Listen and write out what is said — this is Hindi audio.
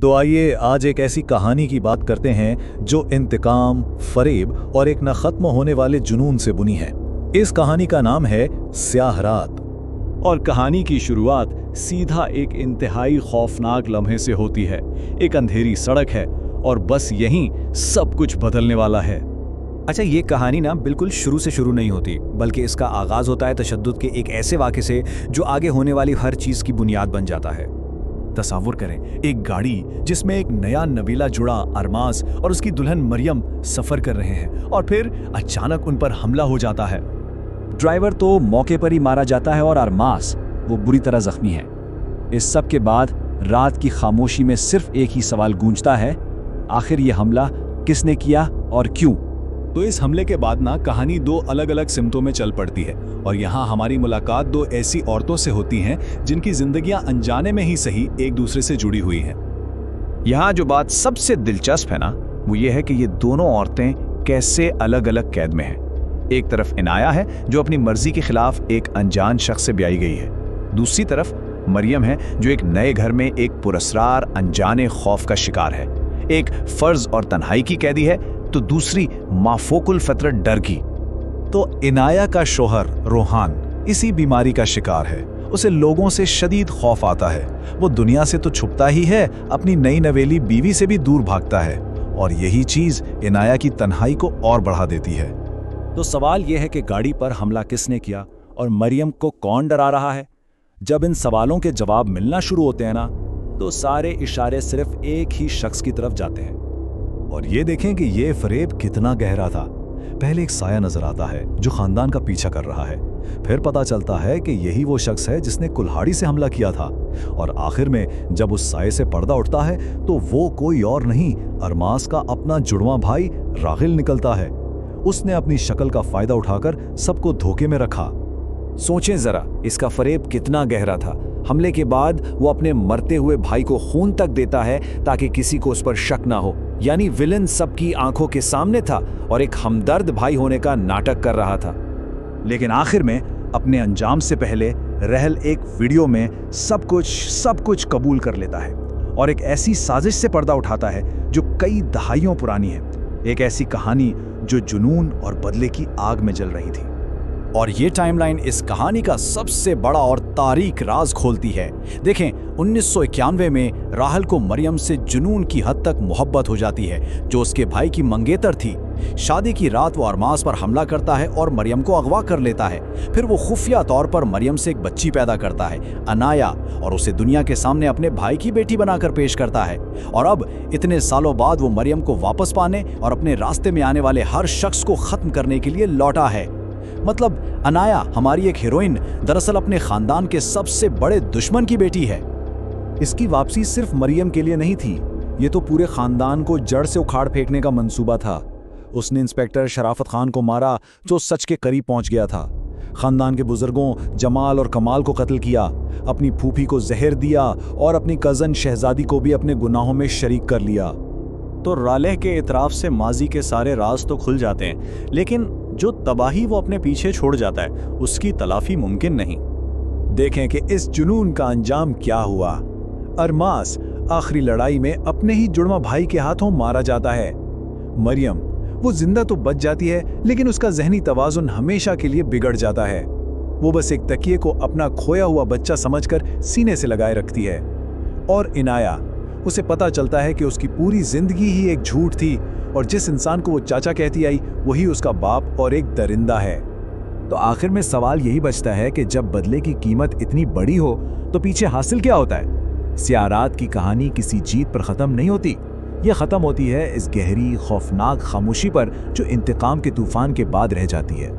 तो आइए आज एक ऐसी कहानी की बात करते हैं जो इंतकाम, फरेब और एक न खत्म होने वाले जुनून से बुनी है। इस कहानी का नाम है स्याह रात। और कहानी की शुरुआत सीधा एक इंतहाई खौफनाक लम्हे से होती है। एक अंधेरी सड़क है और बस यहीं सब कुछ बदलने वाला है। अच्छा, ये कहानी ना बिल्कुल शुरू से शुरू नहीं होती, बल्कि इसका आगाज होता है तशद्दुद के एक ऐसे वाक़े से जो आगे होने वाली हर चीज की बुनियाद बन जाता है। तस्वुर करें, एक गाड़ी जिसमें एक नया नवीला जुड़ा अरमास और उसकी दुल्हन मरियम सफर कर रहे हैं और फिर अचानक उन पर हमला हो जाता है। ड्राइवर तो मौके पर ही मारा जाता है और अरमास वो बुरी तरह जख्मी है। इस सब के बाद रात की खामोशी में सिर्फ एक ही सवाल गूंजता है, आखिर ये हमला किसने किया और क्यों? तो इस हमले के बाद ना कहानी दो अलग अलग सिमतों में चल पड़ती है और यहाँ हमारी मुलाकात दो ऐसी औरतों से होती हैं जिनकी जिंदगियां अनजाने में ही सही एक दूसरे से जुड़ी हुई हैं। यहाँ जो बात सबसे दिलचस्प है ना, वो ये है कि ये दोनों औरतें कैसे अलग अलग कैद में हैं। एक तरफ इनाया है जो अपनी मर्जी के खिलाफ एक अनजान शख्स से ब्याही गई है, दूसरी तरफ मरियम है जो एक नए घर में एक पुरस्रार अनजाने खौफ का शिकार है। एक फर्ज और तन्हाई की कैदी है तो दूसरी माफोकुल फतरत डर की। तो इनाया का शोहर रोहान इसी बीमारी का शिकार है। उसे लोगों से शदीद खौफ आता है। वो दुनिया से तो छुपता ही है, अपनी नई नवेली बीवी से भी दूर भागता है और यही चीज इनाया की तन्हाई को और बढ़ा देती है। तो सवाल यह है कि गाड़ी पर हमला किसने किया और मरियम को कौन डरा रहा है? जब इन सवालों के जवाब मिलना शुरू होते हैं ना, तो सारे इशारे सिर्फ एक ही शख्स की तरफ जाते हैं। और ये देखें कि ये फरेब कितना गहरा था। पहले एक साया नजर आता है जो खानदान का पीछा कर रहा है, फिर पता चलता है कि यही वो शख्स है जिसने कुल्हाड़ी से हमला किया था, और आखिर में जब उस साये से पर्दा उठता है तो वो कोई और नहीं, अरमास का अपना जुड़वा भाई रागिल निकलता है। उसने अपनी शक्ल का फायदा उठाकर सबको धोखे में रखा। सोचें जरा, इसका फरेब कितना गहरा था। हमले के बाद वो अपने मरते हुए भाई को खून तक देता है ताकि किसी को उस पर शक ना हो, यानी विलन सबकी आंखों के सामने था और एक हमदर्द भाई होने का नाटक कर रहा था। लेकिन आखिर में अपने अंजाम से पहले रहल एक वीडियो में सब कुछ कबूल कर लेता है और एक ऐसी साजिश से पर्दा उठाता है जो कई दहाइयों पुरानी है। एक ऐसी कहानी जो जुनून और बदले की आग में जल रही थी। और ये टाइमलाइन इस कहानी का सबसे बड़ा और तारीख राज खोलती है। देखें, 1991 में राहल को मरियम से जुनून की हद तक मोहब्बत हो जाती है, जो उसके भाई की मंगेतर थी। शादी की रात वो अरमास पर हमला करता है और मरियम को अगवा कर लेता है। फिर वो खुफिया तौर पर मरियम से एक बच्ची पैदा करता है, अनाया, और उसे दुनिया के सामने अपने भाई की बेटी बनाकर पेश करता है। और अब इतने सालों बाद वो मरियम को वापस पाने और अपने रास्ते में आने वाले हर शख्स को खत्म करने के लिए लौटा है। मतलब अनाया, हमारी एक हीरोइन, दरअसल अपने खानदान के सबसे बड़े दुश्मन की बेटी है। इसकी वापसी सिर्फ मरियम के लिए नहीं थी, ये तो पूरे खानदान को जड़ से उखाड़ फेंकने का मंसूबा था। उसने इंस्पेक्टर शराफत खान को मारा जो सच के करीब पहुंच गया था। खानदान के बुजुर्गों जमाल और कमाल को कत्ल किया, अपनी फूफी को जहर दिया और अपनी कजन शहजादी को भी अपने गुनाहों में शरीक कर लिया। तो रालेह के इतराफ से माजी के सारे राज तो खुल जाते हैं, लेकिन जो तबाही वो अपने पीछे छोड़ जाता है उसकी तलाफी मुमकिन नहीं। देखें कि इस जुनून का अंजाम क्या हुआ। अरमास आखिरी लड़ाई में अपने ही जुड़वा भाई के हाथों मारा जाता है। मरियम, वो जिंदा तो बच जाती है, लेकिन उसका जहनी तवाजुन हमेशा के लिए बिगड़ जाता है। वो बस एक तकिए को अपना खोया हुआ बच्चा समझकर सीने से लगाए रखती है। और इनाया, उसे पता चलता है कि उसकी पूरी जिंदगी ही एक झूठ थी और जिस इंसान को वो चाचा कहती आई वही उसका बाप और एक दरिंदा है। तो आखिर में सवाल यही बचता है कि जब बदले की कीमत इतनी बड़ी हो तो पीछे हासिल क्या होता है? स्याह रात की कहानी किसी जीत पर खत्म नहीं होती, यह खत्म होती है इस गहरी खौफनाक खामोशी पर जो इंतकाम के तूफान के बाद रह जाती है।